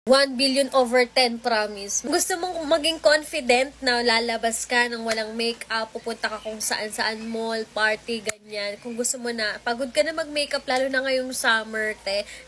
1 billion over 10, promise. Gusto mong maging confident na lalabas ka nang walang makeup, pupunta ka kung saan-saan, mall, party, ganyan. Kung gusto mo na, pagod ka na mag-makeup, lalo na ngayong summer,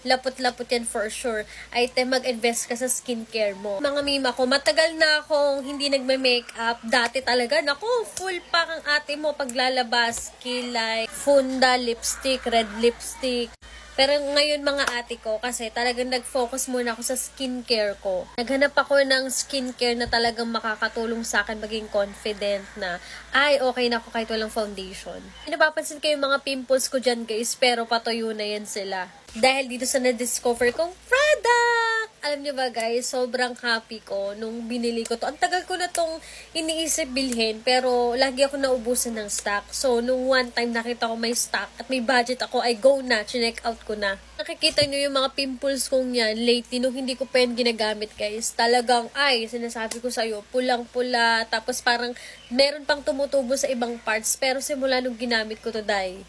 lapot-lapot yan for sure. Ay, mag-invest ka sa skincare mo. Mga mima ko, matagal na akong hindi nagme-makeup. Dati talaga, naku, full pack ang ate mo paglalabas. Kilay, funda, lipstick, red lipstick. Pero ngayon mga ate ko, kasi talagang nag-focus muna ako sa skincare ko. Naghanap ako ng skincare na talagang makakatulong sa akin maging confident na, ay, okay na ako kahit walang foundation. Napapansin ko yung mga pimples ko dyan guys, pero patuyo na yan sila. Dahil dito sa na-discover kong product! Alam niyo ba guys, sobrang happy ko nung binili ko to. Ang tagal ko na tong iniisip bilhin, pero lagi ako naubusan ng stock. So, nung one time nakita ko may stock at may budget ako, ay go na, chinek out ko na. Nakikita niyo yung mga pimples kong yan, lately, nung hindi ko pa yan ginagamit guys. Talagang, ay, sinasabi ko sa'yo, pulang-pula, tapos parang meron pang tumutubo sa ibang parts. Pero simula nung ginamit ko to, day.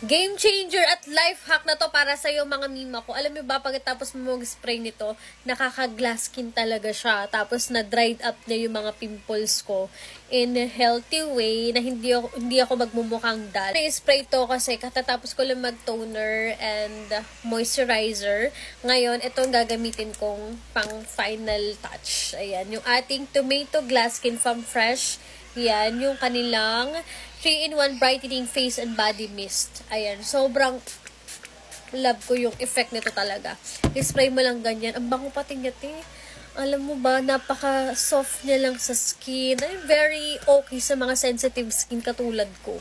Game changer at life hack na to para sa iyo mga mima ko. Alam mo ba, pagkatapos mo mag-spray nito, nakaka-glass skin talaga siya. Tapos na-dried up na yung mga pimples ko in a healthy way na hindi ako magmumukhang dull. I-spray to kasi katatapos ko lang mag-toner and moisturizer. Ngayon, ito ang gagamitin kong pang final touch. Ayan, yung ating tomato glass skin from Fresh. Yan, yung kanilang 3-in-1 brightening face and body mist. Ayan, sobrang love ko yung effect nito talaga. I-spray mo lang ganyan. Ang bango pati niya, Alam mo ba, napaka-soft niya lang sa skin. Ay, very okay sa mga sensitive skin katulad ko.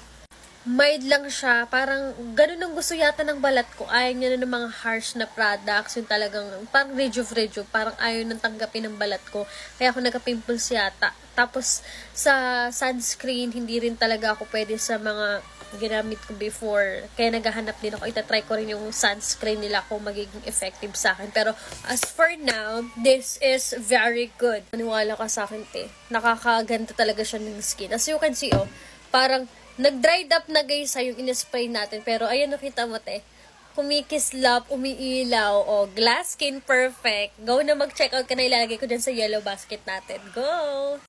Mild lang siya. Parang, ganun ang gusto yata ng balat ko. Ayaw niya na ng mga harsh na products. Yung talagang, parang rejuve. Parang ayaw nang tanggapin ng balat ko. Kaya ako nagka-pimples yata. Tapos, sa sunscreen, hindi rin talaga ako pwede sa mga ginamit ko before. Kaya naghahanap din ako. Itatry ko rin yung sunscreen nila kung magiging effective sa akin. Pero, as for now, this is very good. Maniwala ka sa akin, Nakakaganda talaga siya ng skin. As you can see, parang, nag-dried up na guys yung in-spray natin. Pero ayan, nakita mo kumikislap, umiilaw. Glass skin perfect. Go na mag-check out ka na, ilalagay ko dyan sa yellow basket natin. Go!